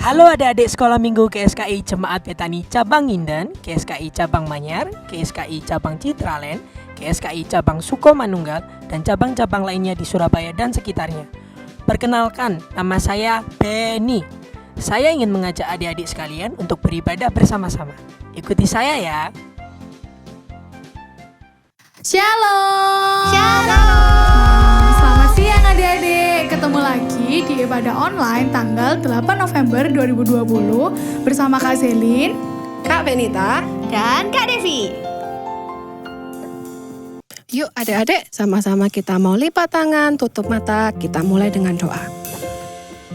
Halo adik-adik sekolah minggu KSKI Jemaat Betani Cabang Nginden, KSKI Cabang Manyar, KSKI Cabang Citraland, KSKI Cabang Sukomanunggal, dan cabang-cabang lainnya di Surabaya dan sekitarnya. Perkenalkan, nama saya Benny. Saya ingin mengajak adik-adik sekalian untuk beribadah bersama-sama. Ikuti saya ya. Shalom. Shalom. Selamat siang adik-adik. Ketemu lagi di ibadah online tanggal 8 November 2020 bersama Kak Zelin, Kak Benita, dan Kak Devi. Yuk adik-adik, sama-sama kita mau lipat tangan, tutup mata, kita mulai dengan doa.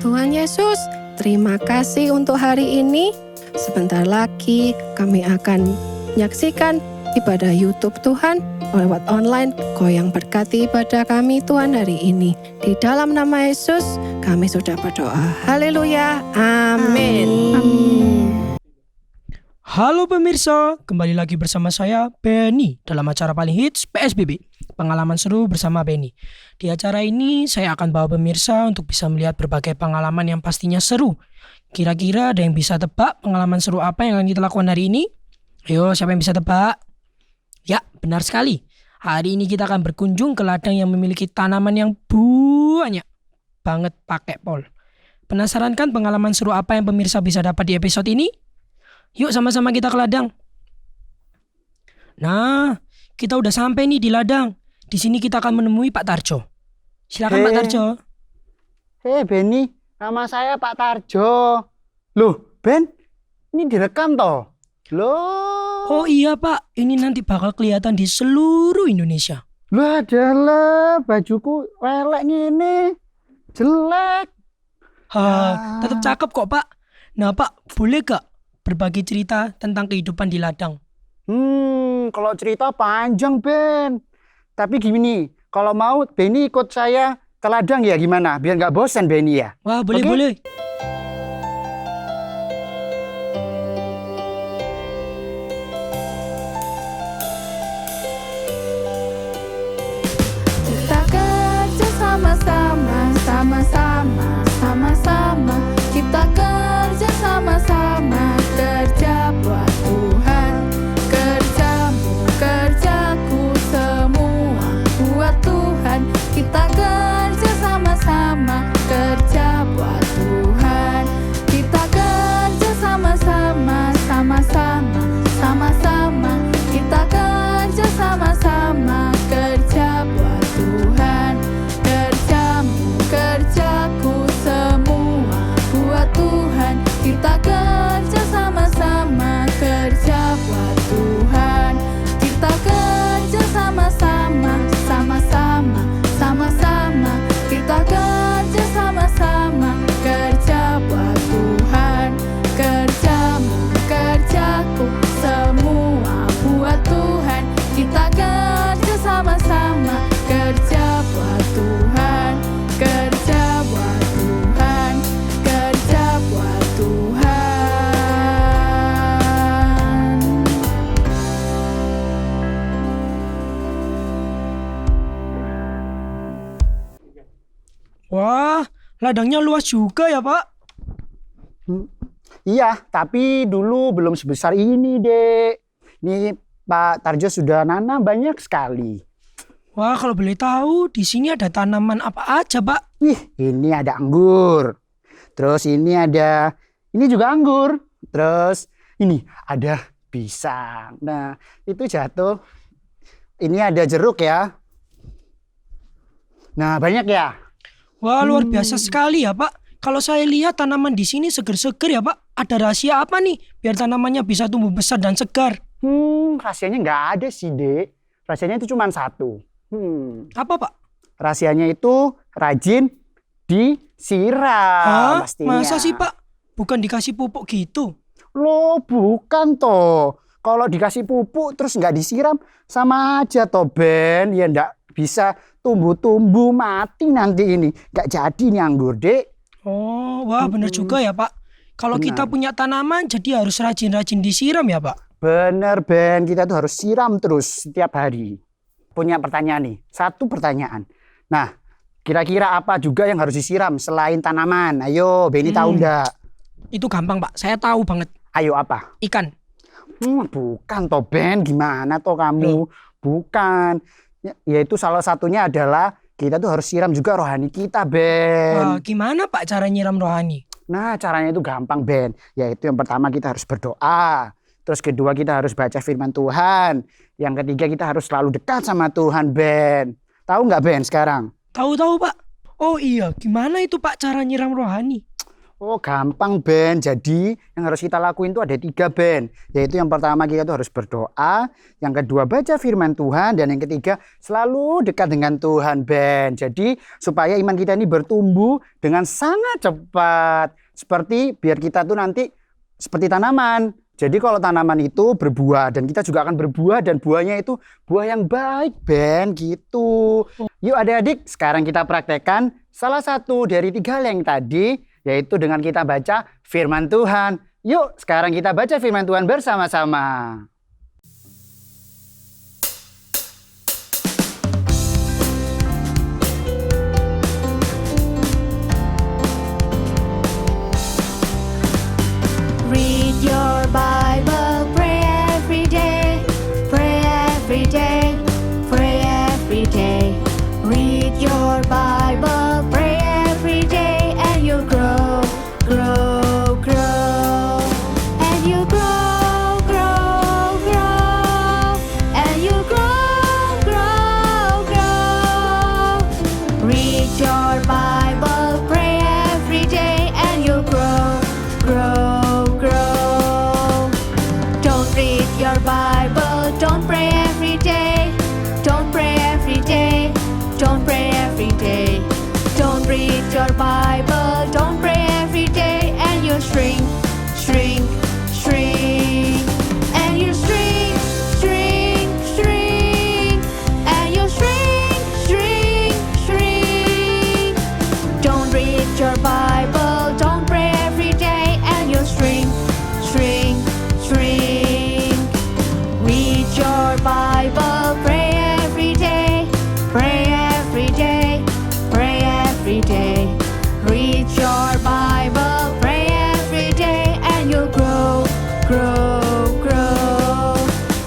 Tuhan Yesus, terima kasih untuk hari ini. Sebentar lagi kami akan menyaksikan ibadah YouTube Tuhan lewat online. Kau yang berkati ibadah kami Tuhan hari ini. Di dalam nama Yesus kami sudah berdoa. Haleluya. Amin. Halo pemirsa, kembali lagi bersama saya Benny dalam acara paling hits PSBB, pengalaman seru bersama Benny. Di acara ini saya akan bawa pemirsa untuk bisa melihat berbagai pengalaman yang pastinya seru. Kira-kira ada yang bisa tebak pengalaman seru apa yang akan kita lakukan hari ini? Ayo, siapa yang bisa tebak? Ya, benar sekali. Hari ini kita akan berkunjung ke ladang yang memiliki tanaman yang banyak banget pakai pol. Penasaran kan pengalaman seru apa yang pemirsa bisa dapat di episode ini? Yuk sama-sama kita ke ladang. Nah, kita udah sampai nih di ladang. Di sini kita akan menemui Pak Tarjo. Silakan Pak Tarjo. Benny, nama saya Pak Tarjo. Loh, Ben, ini direkam toh? Loh. Oh iya Pak, ini nanti bakal kelihatan di seluruh Indonesia. Loh adalah bajuku welek ini. Jelek. Tetap cakep kok Pak. Nah Pak, boleh gak berbagi cerita tentang kehidupan di ladang? Kalau cerita panjang Ben. Tapi gini, kalau mau Benny ikut saya ke ladang ya gimana? Biar nggak bosan Benny ya. Wah boleh Oke? boleh. kita kerja sama-sama, sama-sama, sama-sama. Kita kerja sama-sama, kerja buat Tuhan. Kerjamu, kerjaku, semua buat Tuhan. Kita kerja sama-sama, kerja buat Tuhan. Kita kerja sama-sama, sama-sama, sama-sama. Kita kerja sama-sama, kerja buat Tuhan. Kerjamu, kerjaku, semua buat Tuhan. Kita kerja sama-sama, kerja buat Tuhan. Kita kerja sama-sama, sama-sama, sama-sama. Kita kerja sama-sama, kerja buat Tuhan. Kerjamu, kerjaku, semua buat Tuhan. Kita kerja sama-sama, kerja buat Tuhan. Kerja buat Tuhan, kerja buat Tuhan. Wah, ladangnya luas juga ya Pak. Iya, tapi dulu belum sebesar ini, Dek. Ini Pak Tarjo sudah nanam banyak sekali. Wah, kalau boleh tahu di sini ada tanaman apa aja Pak? Wih, ini ada anggur. Terus ini juga anggur. Terus ini ada pisang. Nah, itu jatuh. Ini ada jeruk ya. Nah, banyak ya. Wah, luar biasa sekali ya Pak. Kalau saya lihat tanaman di sini seger-seger ya Pak. Ada rahasia apa nih biar tanamannya bisa tumbuh besar dan segar? Rahasianya nggak ada sih, Dek. Rahasianya itu cuma satu. Apa Pak? Rahasianya itu rajin disiram. Pastinya. Masa sih Pak? Bukan dikasih pupuk gitu? Loh, bukan toh. Kalau dikasih pupuk terus nggak disiram, sama aja toh, Ben. Ya nggak bisa tumbuh-tumbuh, mati nanti ini. Nggak jadi nih anggur, Dek. Oh, wah bener juga ya Pak. Kalau Benar. kita punya tanaman jadi harus rajin-rajin disiram ya Pak? Bener, Ben. Kita tuh harus siram terus setiap hari. Punya pertanyaan nih. Satu pertanyaan. Nah, kira-kira apa juga yang harus disiram selain tanaman? Ayo, Benny tahu nggak? Itu gampang Pak, saya tahu banget. Ayo apa? Ikan. Bukan toh Ben, gimana toh kamu? Bukan. Yaitu salah satunya adalah kita tuh harus siram juga rohani kita Ben. Wah, gimana Pak cara nyiram rohani? Nah caranya itu gampang Ben. Yaitu yang pertama kita harus berdoa. Terus kedua kita harus baca firman Tuhan. Yang ketiga kita harus selalu dekat sama Tuhan Ben. Tahu nggak Ben sekarang? Tahu-tahu Pak. Oh iya, gimana itu Pak cara nyiram rohani? Oh gampang Ben, jadi yang harus kita lakuin itu ada 3 Ben. Yaitu yang pertama kita tuh harus berdoa, yang kedua baca firman Tuhan, dan yang ketiga selalu dekat dengan Tuhan Ben. Jadi supaya iman kita ini bertumbuh dengan sangat cepat. Seperti biar kita tuh nanti seperti tanaman. Jadi kalau tanaman itu berbuah dan kita juga akan berbuah dan buahnya itu buah yang baik Ben gitu. Yuk adik-adik sekarang kita praktekkan salah satu dari 3 hal yang tadi. Yaitu dengan kita baca firman Tuhan. Yuk sekarang kita baca firman Tuhan bersama-sama. Read your Bible, pray every day, pray every day, pray every day. Read your Bible, pray every day, and you'll grow, grow, grow. And you'll grow, grow, grow. And you'll grow, grow, grow. Read your Bible, pray every day, and you'll grow, grow, grow. Don't read your Bible, don't pray every day. Don't pray every day, don't pray every day. Don't read your Bible, don't pray every day, and you'll shrink, shrink, shrink. And you'll shrink, shrink, shrink. And you'll shrink, shrink, shrink. Don't read your Bible, don't pray every day, and you'll shrink, shrink, shrink. Read your Bible, pray every day, pray every day, pray every day. Read your Bible, pray every day, and you'll grow, grow, grow.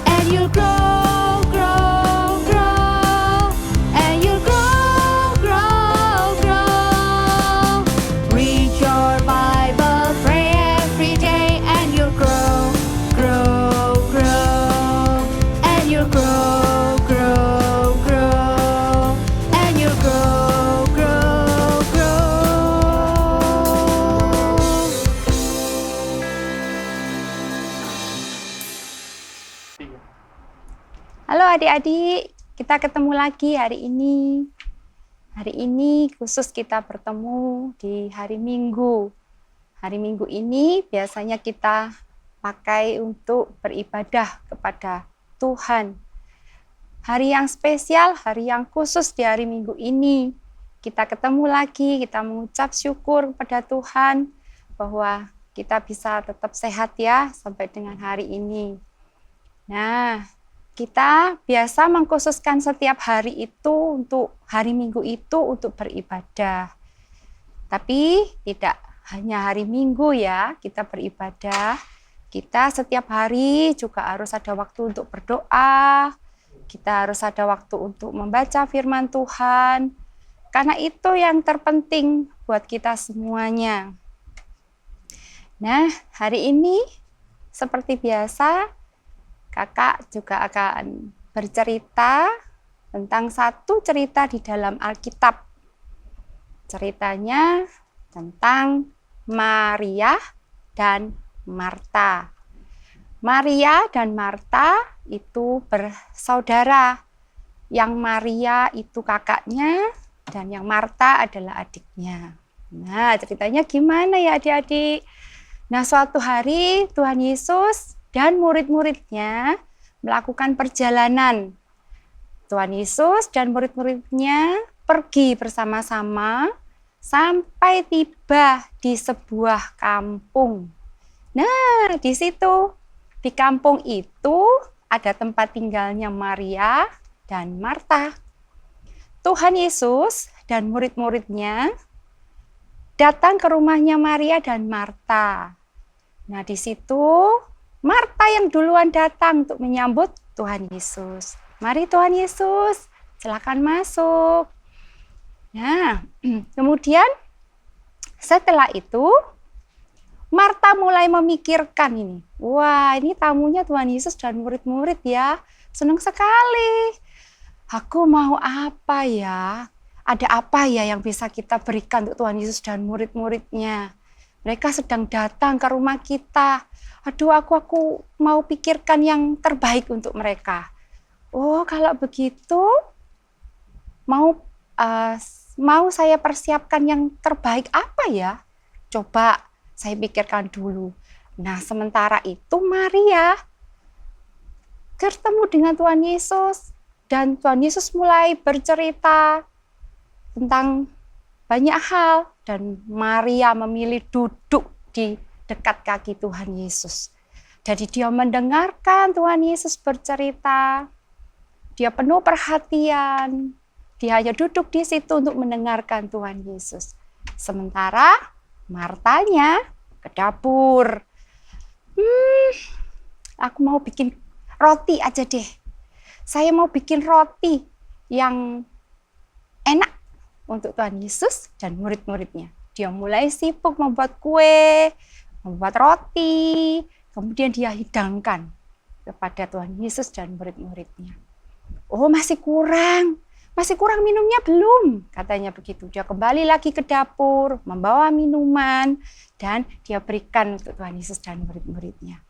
And you'll grow, grow, grow. And you'll grow, grow, grow. Read your Bible, pray every day, and you'll grow, grow, grow. And you'll grow, grow, grow. And you'll grow, grow, grow. Halo adik-adik, kita ketemu lagi hari ini. Hari ini khusus kita bertemu di hari Minggu. Hari Minggu ini biasanya kita pakai untuk beribadah kepada Tuhan. Hari yang spesial, hari yang khusus di hari Minggu ini. Kita ketemu lagi, kita mengucap syukur kepada Tuhan bahwa kita bisa tetap sehat ya sampai dengan hari ini. Nah, kita biasa mengkhususkan setiap hari itu untuk hari Minggu itu untuk beribadah. Tapi tidak hanya hari Minggu ya kita beribadah. Kita setiap hari juga harus ada waktu untuk berdoa. Kita harus ada waktu untuk membaca firman Tuhan. Karena itu yang terpenting buat kita semuanya. Nah, hari ini seperti biasa Kakak juga akan bercerita tentang satu cerita di dalam Alkitab. Ceritanya tentang Maria dan Marta. Maria dan Marta itu bersaudara. Yang Maria itu kakaknya dan yang Marta adalah adiknya. Nah, ceritanya gimana ya adik-adik? Nah, suatu hari Tuhan Yesus dan murid-muridnya melakukan perjalanan. Tuhan Yesus dan murid-muridnya pergi bersama-sama sampai tiba di sebuah kampung. Nah, di situ, di kampung itu ada tempat tinggalnya Maria dan Marta. Tuhan Yesus dan murid-muridnya datang ke rumahnya Maria dan Marta. Nah, di situ Marta yang duluan datang untuk menyambut Tuhan Yesus. Mari Tuhan Yesus, silakan masuk. Nah, kemudian setelah itu Marta mulai memikirkan ini. Wah, ini tamunya Tuhan Yesus dan murid-murid ya. Senang sekali. Aku mau apa ya? Ada apa ya yang bisa kita berikan untuk Tuhan Yesus dan murid-muridnya? Mereka sedang datang ke rumah kita. Aduh, aku mau pikirkan yang terbaik untuk mereka. Oh, kalau begitu mau saya persiapkan yang terbaik apa ya? Coba saya pikirkan dulu. Nah, sementara itu Maria bertemu dengan Tuhan Yesus dan Tuhan Yesus mulai bercerita tentang banyak hal dan Maria memilih duduk di dekat kaki Tuhan Yesus. Jadi dia mendengarkan Tuhan Yesus bercerita. Dia penuh perhatian. Dia hanya duduk di situ untuk mendengarkan Tuhan Yesus. Sementara Martanya ke dapur. Aku mau bikin roti aja deh. Saya mau bikin roti yang enak untuk Tuhan Yesus dan murid-muridnya. Dia mulai sibuk membuat kue, membuat roti, kemudian dia hidangkan kepada Tuhan Yesus dan murid-muridnya. Oh, masih kurang minumnya belum, katanya begitu. Dia kembali lagi ke dapur, membawa minuman, dan dia berikan untuk Tuhan Yesus dan murid-muridnya.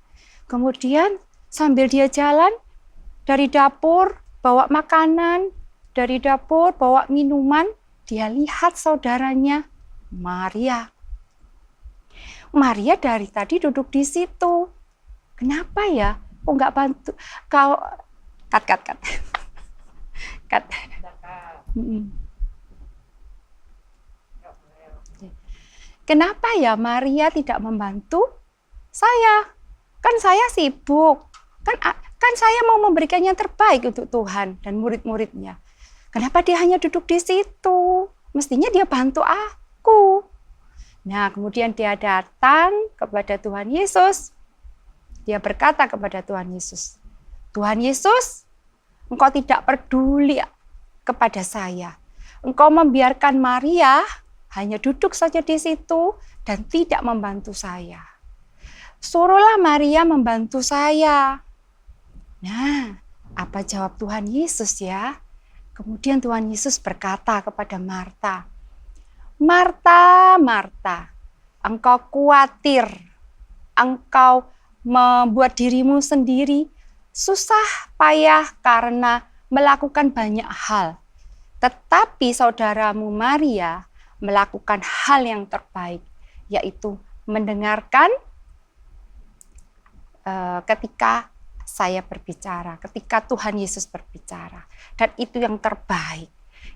Kemudian sambil dia jalan dari dapur, bawa makanan, dari dapur bawa minuman, dia lihat saudaranya Maria. Maria dari tadi duduk di situ. Kenapa ya? Kok nggak bantu? Kau cut. Kenapa ya Maria tidak membantu saya? Kan saya sibuk. Kan saya mau memberikan yang terbaik untuk Tuhan dan murid-muridnya. Kenapa dia hanya duduk di situ? Mestinya dia bantu aku. Nah, kemudian dia datang kepada Tuhan Yesus. Dia berkata kepada Tuhan Yesus, Tuhan Yesus, Engkau tidak peduli kepada saya. Engkau membiarkan Maria hanya duduk saja di situ dan tidak membantu saya. Suruhlah Maria membantu saya. Nah, apa jawab Tuhan Yesus ya? Kemudian Tuhan Yesus berkata kepada Marta, Marta, Marta, engkau khawatir, engkau membuat dirimu sendiri susah payah karena melakukan banyak hal. Tetapi saudaramu Maria melakukan hal yang terbaik, yaitu mendengarkan ketika saya berbicara, ketika Tuhan Yesus berbicara. Dan itu yang terbaik,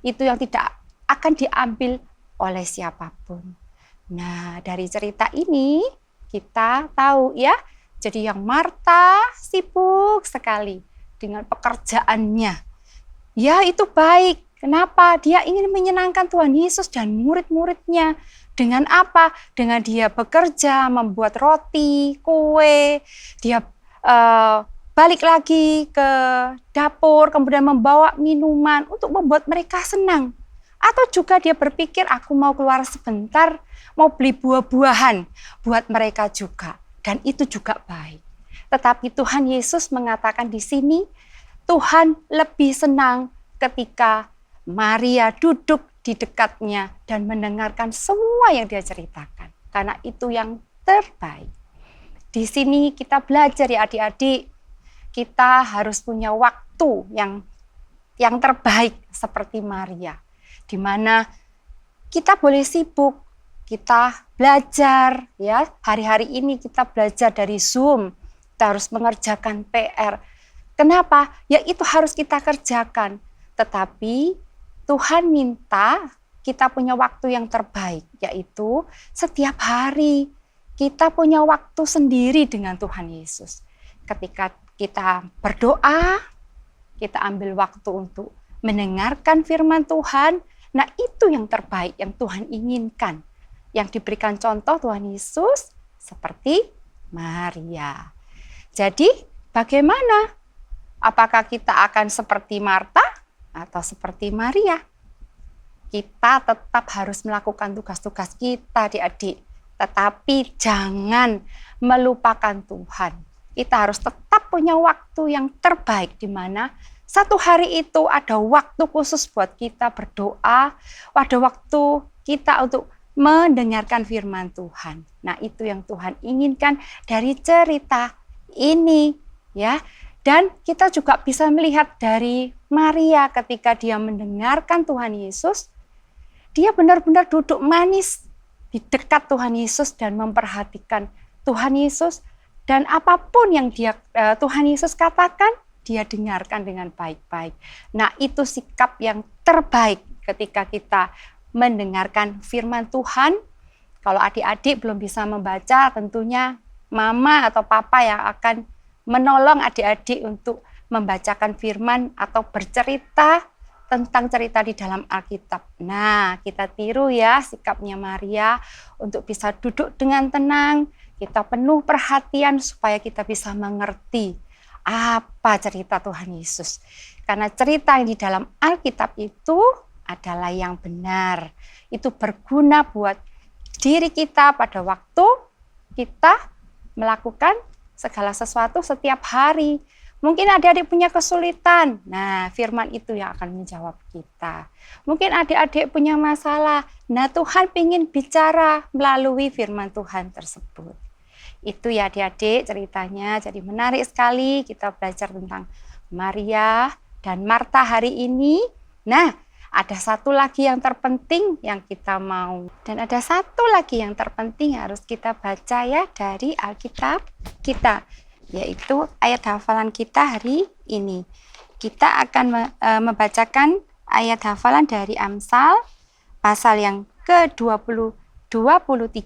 itu yang tidak akan diambil oleh siapapun. Nah, dari cerita ini kita tahu ya, jadi yang Marta sibuk sekali dengan pekerjaannya. Ya, itu baik. Kenapa? Dia ingin menyenangkan Tuhan Yesus dan murid-muridnya. Dengan apa? Dengan dia bekerja, membuat roti, kue, dia balik lagi ke dapur, kemudian membawa minuman untuk membuat mereka senang. Atau juga dia berpikir, aku mau keluar sebentar, mau beli buah-buahan buat mereka juga. Dan itu juga baik. Tetapi Tuhan Yesus mengatakan di sini, Tuhan lebih senang ketika Maria duduk di dekatnya dan mendengarkan semua yang dia ceritakan. Karena itu yang terbaik. Di sini kita belajar ya adik-adik, kita harus punya waktu yang terbaik seperti Maria. Di mana kita boleh sibuk, kita belajar ya. Hari-hari ini kita belajar dari Zoom, kita harus mengerjakan PR. Kenapa? Ya itu harus kita kerjakan. Tetapi Tuhan minta kita punya waktu yang terbaik, yaitu setiap hari kita punya waktu sendiri dengan Tuhan Yesus. Ketika kita berdoa, kita ambil waktu untuk mendengarkan firman Tuhan. Nah, itu yang terbaik yang Tuhan inginkan yang diberikan contoh Tuhan Yesus seperti Maria. Jadi bagaimana? Apakah kita akan seperti Marta atau seperti Maria? Kita tetap harus melakukan tugas-tugas kita, adik-adik. Tetapi jangan melupakan Tuhan. Kita harus tetap punya waktu yang terbaik, di mana satu hari itu ada waktu khusus buat kita berdoa, ada waktu kita untuk mendengarkan firman Tuhan. Nah, itu yang Tuhan inginkan dari cerita ini, ya. Dan kita juga bisa melihat dari Maria ketika dia mendengarkan Tuhan Yesus, dia benar-benar duduk manis di dekat Tuhan Yesus dan memperhatikan Tuhan Yesus, dan apapun yang Tuhan Yesus katakan, dia dengarkan dengan baik-baik. Nah, itu sikap yang terbaik ketika kita mendengarkan firman Tuhan. Kalau adik-adik belum bisa membaca, tentunya mama atau papa yang akan menolong adik-adik untuk membacakan firman atau bercerita tentang cerita di dalam Alkitab. Nah, kita tiru ya sikapnya Maria untuk bisa duduk dengan tenang, kita penuh perhatian supaya kita bisa mengerti apa cerita Tuhan Yesus. Karena cerita yang di dalam Alkitab itu adalah yang benar. Itu berguna buat diri kita pada waktu kita melakukan segala sesuatu setiap hari. Mungkin adik-adik punya kesulitan. Nah, firman itu yang akan menjawab kita. Mungkin adik-adik punya masalah. Nah, Tuhan ingin bicara melalui firman Tuhan tersebut. Itu ya adik-adik ceritanya. Jadi menarik sekali kita belajar tentang Maria dan Marta hari ini. Nah, ada satu lagi yang terpenting yang kita mau. Dan ada satu lagi yang terpenting harus kita baca ya dari Alkitab kita. Yaitu ayat hafalan kita hari ini. Kita akan membacakan ayat hafalan dari Amsal pasal yang ke-23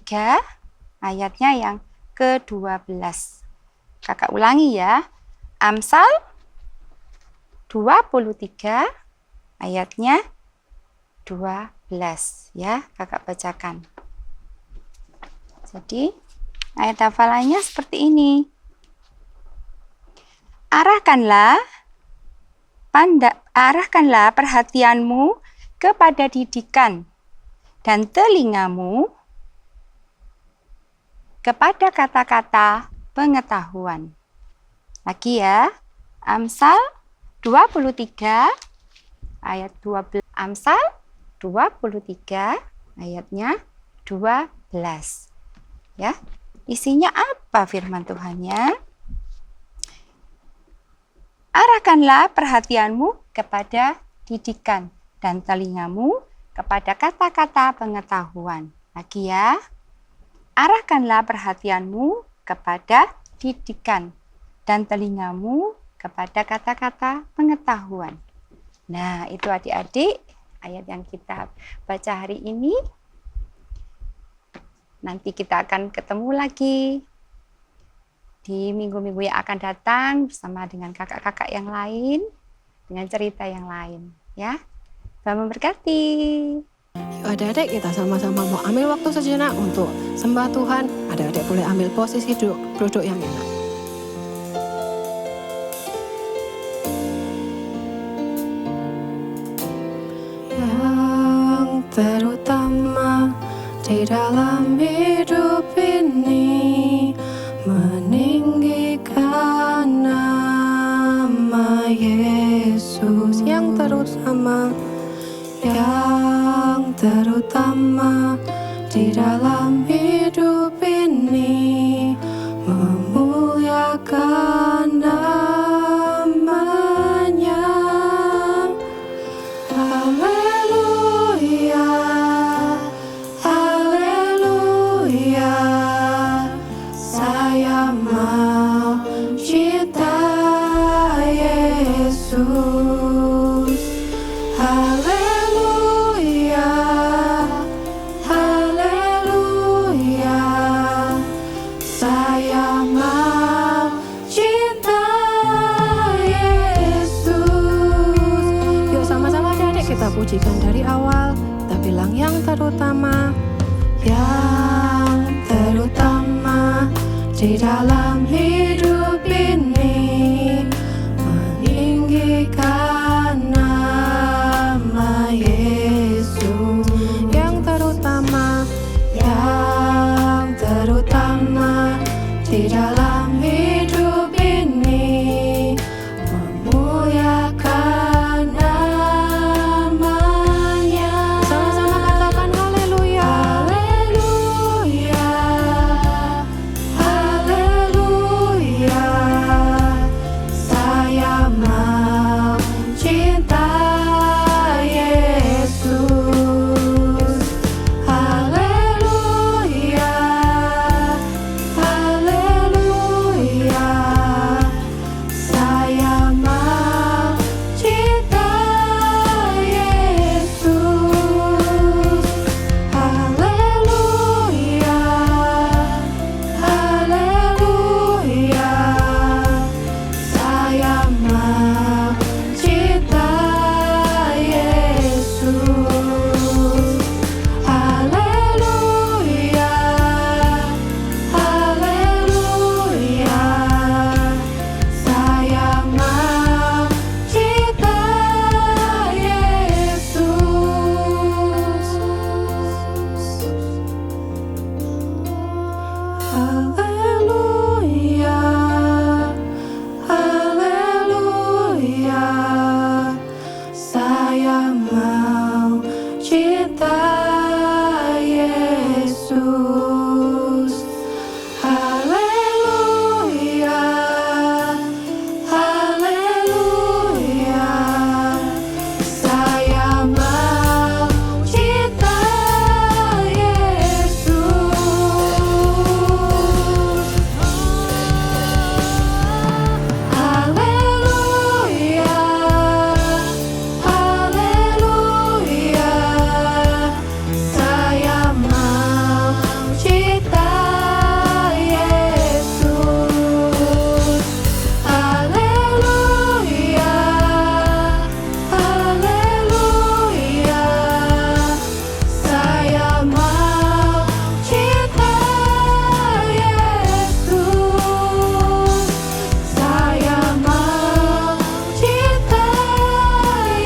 ayatnya yang ke-12. Kakak ulangi ya. Amsal 23 ayatnya 12 ya, kakak bacakan. Jadi ayat hafalannya seperti ini. Arahkanlah perhatianmu kepada didikan dan telingamu kepada kata-kata pengetahuan. Lagi ya, Amsal 23 ayat 12. Amsal 23 ayatnya 12. Ya, isinya apa firman Tuhannya? Arahkanlah perhatianmu kepada didikan dan telingamu kepada kata-kata pengetahuan. Lagi ya. Arahkanlah perhatianmu kepada didikan dan telingamu kepada kata-kata pengetahuan. Nah, itu adik-adik ayat yang kita baca hari ini. Nanti kita akan ketemu lagi di minggu-minggu yang akan datang bersama dengan kakak-kakak yang lain, dengan cerita yang lain. Ya, Tuhan memberkati. Yuk adik-adik, kita sama-sama mau ambil waktu sejenak untuk sembah Tuhan. Adik-adik boleh ambil posisi duduk yang enak. Yang terutama di dalam hidup ini, meninggikan nama Yesus. Yang terutama di dalam hidup ini, memuliakan namanya. Haleluya, haleluya, saya mau cinta Yesus. Haleluya, haleluya, saya mau cinta Yesus. Yuk sama-sama adik-adik kita pujikan dari awal. Kita bilang yang terutama, yang terutama di dalam hidup ini, meninggikan nama Yesus. Yang terutama di dalam hidup ini, memuliakan namanya. Sama-sama katakan haleluya, haleluya, haleluya. Saya mau cinta Yesus. Haleluya, haleluya. Saya mau cinta Yesus. Haleluya, haleluya. Saya mau cinta Yesus. Haleluya, haleluya. Saya mau cinta Yesus. Haleluya, haleluya. Saya mau cinta Yesus. Haleluya, haleluya. Saya mau cinta Yesus. Haleluya, haleluya. Saya mau cinta Yesus. Haleluya, haleluya. Saya mau cinta Yesus. Saya mau cinta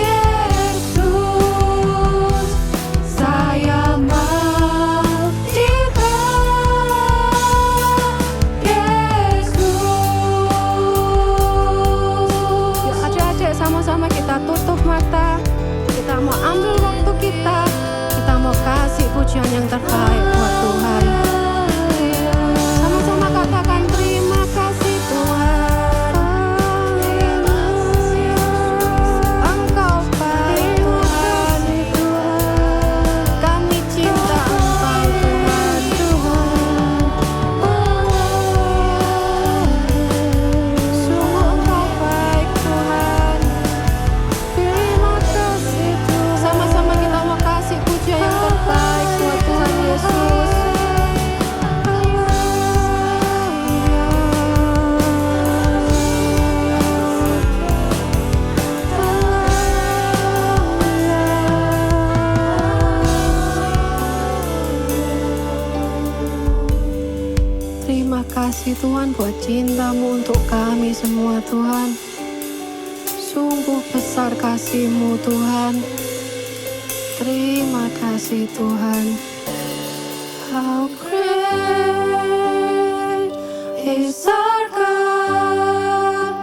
Yesus. Saya mau cinta Yesus. Yuk adik-adik, sama-sama kita tutup mata. Kita mau ambil waktu kita. Kita mau kasih pujian yang terbaik buat Tuhan. Sama-sama katakan terima kasih Tuhan. Engkau baik Tuhan. Kami cinta Engkau Tuhan. Sungguh Engkau baik Tuhan. Terima kasih Tuhan. Sama-sama kita mau kasih pujian yang terbaik buat Tuhan Yesus. Terima kasih Tuhan buat cinta-Mu untuk kami semua Tuhan. Sungguh besar kasih-Mu Tuhan. Terima kasih Tuhan. How great is our God.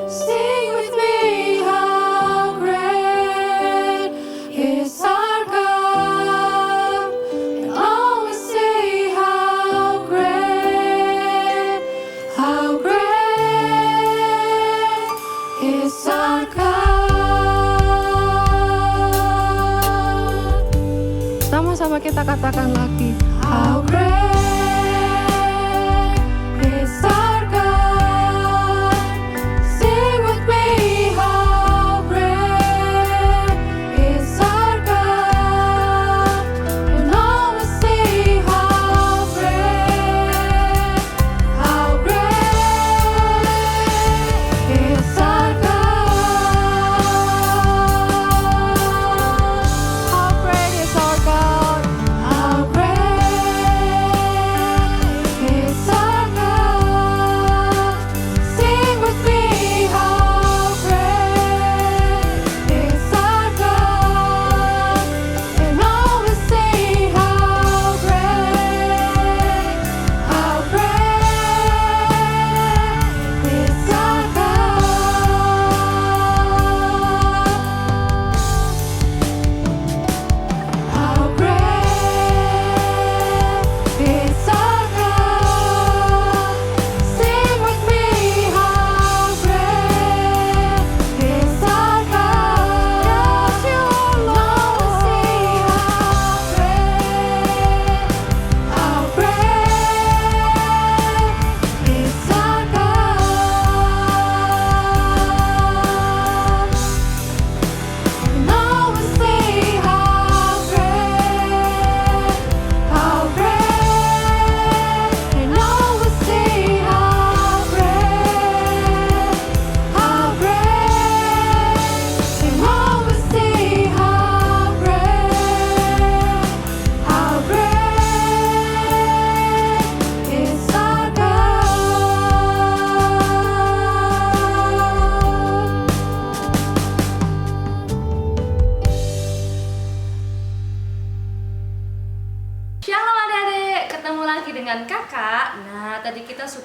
Sing with me, how great is our God. And always say how great is our God. Sama-sama kita katakan lagi, how great is our God. Sing with me, how great is our God. And always say how great is our God. How great is our God. How great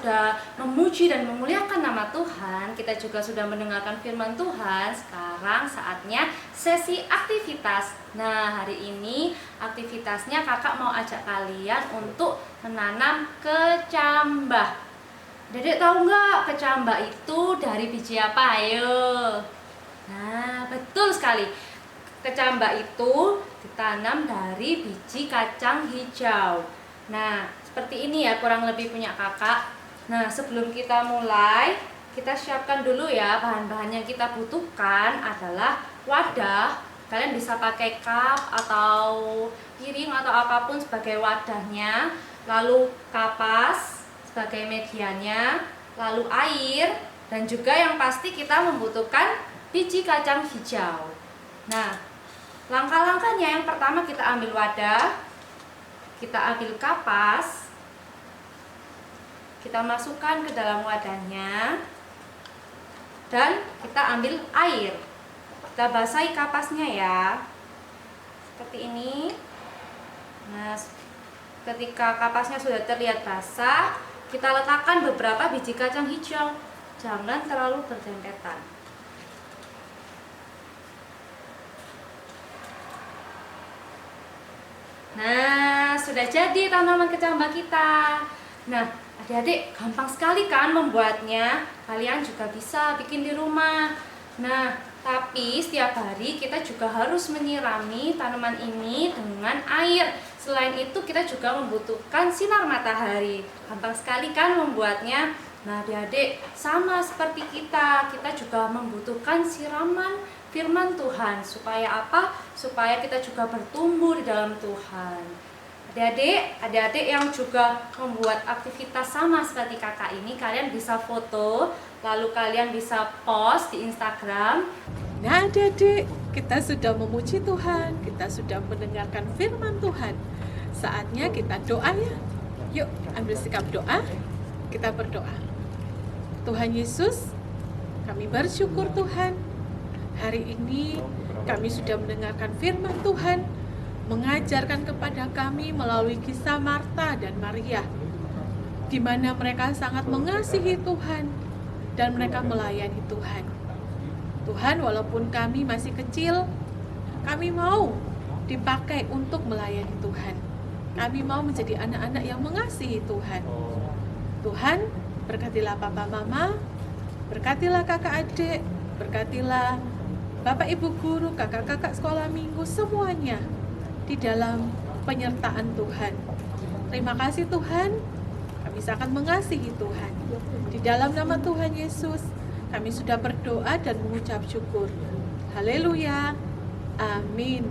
sudah memuji dan memuliakan nama Tuhan, kita juga sudah mendengarkan firman Tuhan. Sekarang saatnya sesi aktivitas. Nah, hari ini aktivitasnya kakak mau ajak kalian untuk menanam kecambah. Dedek tahu nggak kecambah itu dari biji apa? Ayo. Nah, betul sekali. Kecambah itu ditanam dari biji kacang hijau. Nah, seperti ini ya kurang lebih punya kakak. Nah, sebelum kita mulai, kita siapkan dulu ya bahan-bahan yang kita butuhkan adalah wadah. Kalian bisa pakai cup atau piring atau apapun sebagai wadahnya. Lalu kapas sebagai medianya, lalu air, dan juga yang pasti kita membutuhkan biji kacang hijau. Nah, langkah-langkahnya yang pertama kita ambil wadah, kita ambil kapas, kita masukkan ke dalam wadahnya, dan kita ambil air. Kita basahi kapasnya ya, seperti ini. Nah, ketika kapasnya sudah terlihat basah, kita letakkan beberapa biji kacang hijau. Jangan terlalu berdempetan. Nah, sudah jadi tanaman kecambah kita. Nah, adik-adik gampang sekali kan membuatnya. Kalian juga bisa bikin di rumah. Nah, tapi setiap hari kita juga harus menyirami tanaman ini dengan air. Selain itu kita juga membutuhkan sinar matahari. Gampang sekali kan membuatnya. Nah, adik-adik sama seperti kita juga membutuhkan siraman firman Tuhan. Supaya apa? Supaya kita juga bertumbuh di dalam Tuhan. Adik-adik yang juga membuat aktivitas sama seperti kakak ini, kalian bisa foto, lalu kalian bisa post di Instagram. Nah, adik-adik, kita sudah memuji Tuhan, kita sudah mendengarkan firman Tuhan. Saatnya kita doa ya. Yuk, ambil sikap doa. Kita berdoa. Tuhan Yesus, kami bersyukur Tuhan. Hari ini kami sudah mendengarkan firman Tuhan, mengajarkan kepada kami melalui kisah Marta dan Maria, di mana mereka sangat mengasihi Tuhan dan mereka melayani Tuhan. Tuhan, walaupun kami masih kecil, kami mau dipakai untuk melayani Tuhan. Kami mau menjadi anak-anak yang mengasihi Tuhan. Tuhan, berkatilah Papa Mama, berkatilah kakak adik, berkatilah Bapak Ibu Guru, kakak-kakak sekolah minggu, semuanya di dalam penyertaan Tuhan. Terima kasih Tuhan, kami sangat mengasihi Tuhan. Di dalam nama Tuhan Yesus, kami sudah berdoa dan mengucap syukur. Haleluya. Amin.